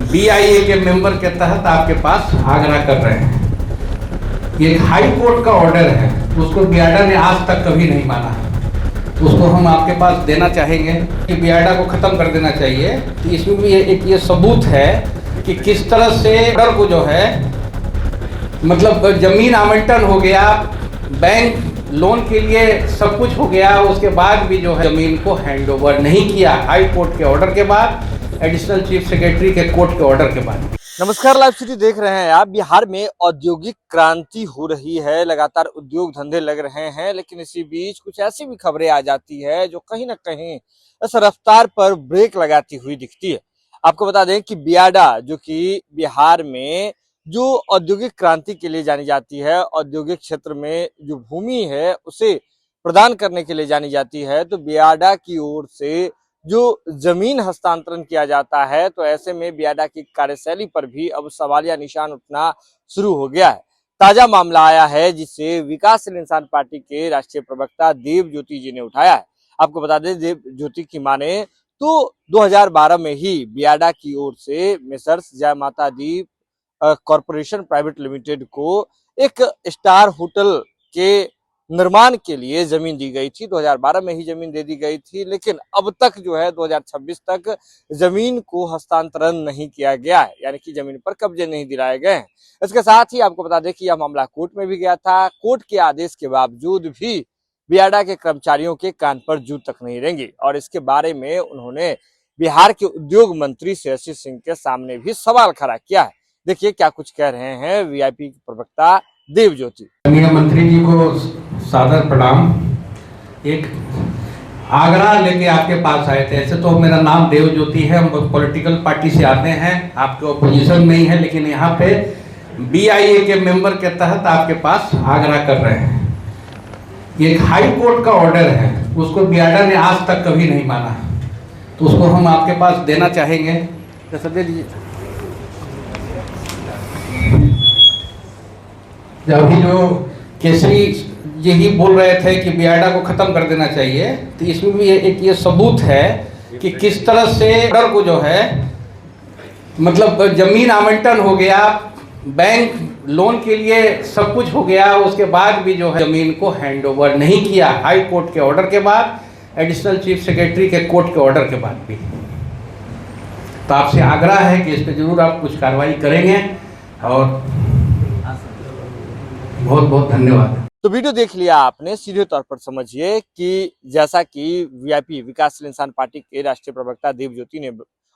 BIA के member के तहत आपके पास आग्रह कर रहे हैं। ये हाई कोर्ट का ऑर्डर है, उसको बियाडा ने आज तक कभी नहीं माना। उसको हम आपके पास देना चाहेंगे कि बियाडा को ख़त्म कर देना चाहिए। तो इसमें भी एक ये सबूत है कि किस तरह से ऑर्डर को जो है मतलब ज़मीन आवंटन हो गया, बैंक लोन के लिए सब कुछ हो गया, उसके बाद भी जो है ज़मीन को हैंड ओवर नहीं किया हाई कोर्ट के ऑर्डर के बाद, एडिशनल चीफ सेक्रेटरी के कोर्ट के ऑर्डर के बाद। नमस्कार, लाइव सिटी देख रहे हैं आप। बिहार में औद्योगिक क्रांति हो रही है, लगातार उद्योग धंधे लग रहे हैं, लेकिन इसी बीच कुछ ऐसी भी खबरें आ जाती है जो कहीं ना कहीं इस रफ्तार पर ब्रेक लगाती हुई दिखती है। आपको बता दें कि बियाडा, जो कि बिहार में जो औद्योगिक क्रांति के लिए जानी जाती है, औद्योगिक क्षेत्र में जो भूमि है उसे प्रदान करने के लिए जानी जाती है, तो बियाडा की ओर से जो जमीन हस्तांतरण किया जाता है, तो ऐसे में बियाडा की कार्यशैली पर भी अब सवालिया निशान उठना शुरू हो गया है। ताजा मामला आया है जिसे विकासशील इंसान पार्टी के राष्ट्रीय प्रवक्ता देव ज्योति जी ने उठाया है। आपको बता दें, देव ज्योति की माने तो 2012 में ही बियाडा की ओर से मेसर्स जय माता दी कॉरपोरेशन प्राइवेट लिमिटेड को एक स्टार होटल के निर्माण के लिए जमीन दी गई थी। 2012 में ही जमीन दे दी गई थी, लेकिन अब तक जो है 2026 तक जमीन को हस्तांतरण नहीं किया गया है, यानी कि जमीन पर कब्जे नहीं दिलाए गए हैं। इसके साथ ही आपको बता दें कि यह मामला कोर्ट में भी गया था। कोर्ट के आदेश के बावजूद भी बियाडा के कर्मचारियों के कान पर जू तक नहीं रेंगी और इसके बारे में उन्होंने बिहार के उद्योग मंत्री श्रेयसी सिंह के सामने भी सवाल खड़ा किया है। देखिए क्या कुछ कह रहे हैं वीआईपी प्रवक्ता देव ज्योति। मंत्री जी को सादर प्रणाम। एक आग्रह लेके आपके पास आए थे। ऐसे तो मेरा नाम देव ज्योति है, हम पॉलिटिकल पार्टी से आते हैं, आपके ओपोजिशन में ही है, लेकिन यहाँ पे बीआईए के मेंबर के तहत आपके पास आग्रह कर रहे हैं। ये एक हाई कोर्ट का ऑर्डर है, उसको बियाडा ने आज तक कभी नहीं माना, तो उसको हम आपके पास देना चाहेंगे। जैसा दे दीजिए। अभी जो केसरी जी ही बोल रहे थे कि बियाडा को खत्म कर देना चाहिए, तो इसमें भी एक ये सबूत है कि किस तरह से ऑर्डर को जो है मतलब जमीन आवंटन हो गया, बैंक लोन के लिए सब कुछ हो गया, उसके बाद भी जो है जमीन को हैंड ओवर नहीं किया हाई कोर्ट के ऑर्डर के बाद, एडिशनल चीफ सेक्रेटरी के कोर्ट के ऑर्डर के बाद भी। तो आपसे आग्रह है कि इस पर जरूर आप कुछ कार्रवाई करेंगे और बहुत बहुत धन्यवाद। तो वीडियो देख लिया आपने, सीधे तौर पर समझिए कि जैसा कि वीआईपी विकासशील इंसान पार्टी के राष्ट्रीय प्रवक्ता देव ज्योति ने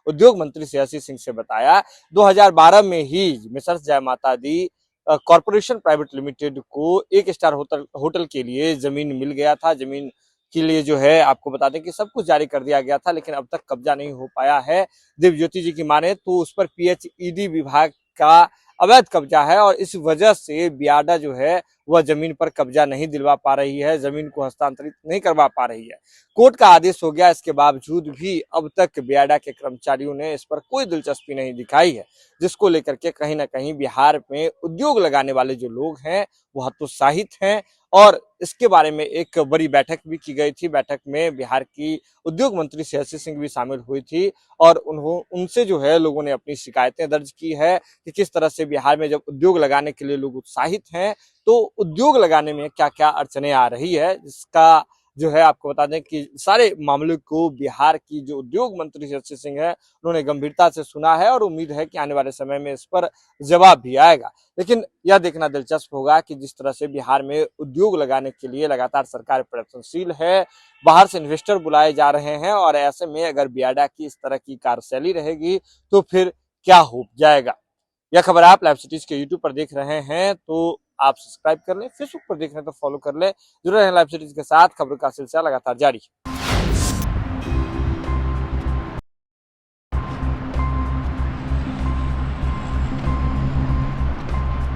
उद्योग मंत्री श्रेयसी सिंह से बताया, 2012 में ही मेसर्स जय माता दी कॉरपोरेशन प्राइवेट लिमिटेड को एक स्टार होटल के लिए जमीन मिल गया था। जमीन के लिए जो है आपको बता दें कि सब कुछ जारी कर दिया गया था, लेकिन अब तक कब्जा नहीं हो पाया है। देव ज्योति जी की माने तो उस पर पीएचईडी विभाग का अवैध कब्जा है और इस वजह से बियाडा जो है वह जमीन पर कब्जा नहीं दिलवा पा रही है, जमीन को हस्तांतरित नहीं करवा पा रही है। कोर्ट का आदेश हो गया, इसके बावजूद भी अब तक बियाडा के कर्मचारियों ने इस पर कोई दिलचस्पी नहीं दिखाई है, जिसको लेकर के कहीं ना कहीं बिहार में उद्योग लगाने वाले जो लोग हैं वो हतोत्साहित हैं। और इसके बारे में एक बड़ी बैठक भी की गई थी। बैठक में बिहार की उद्योग मंत्री श्रेयसी सिंह भी शामिल हुई थी और उनसे जो है लोगों ने अपनी शिकायतें दर्ज की है कि किस तरह से बिहार में जब उद्योग लगाने के लिए लोग उत्साहित हैं तो उद्योग लगाने में क्या क्या अड़चने आ रही है, जिसका जो है आपको बता दें कि सारे मामलों को बिहार की जो उद्योग मंत्री श्रेयसी सिंह है उन्होंने गंभीरता से सुना है और उम्मीद है कि आने वाले समय में इस पर जवाब भी आएगा। लेकिन यह देखना दिलचस्प होगा कि जिस तरह से बिहार में उद्योग लगाने के लिए लगातार सरकार प्रयत्नशील है, बाहर से इन्वेस्टर बुलाए जा रहे हैं और ऐसे में अगर बियाडा की इस तरह की कार्यशैली रहेगी तो फिर क्या हो जाएगा। यह खबर आप लाइव सिटीज के यूट्यूब पर देख रहे हैं तो आप सब्सक्राइब कर लें, फेसबुक पर देख रहे हैं तो फॉलो कर लें। जुड़े रहें लाइव सिटीज के साथ, खबरों का सिलसिला लगातार जारी है।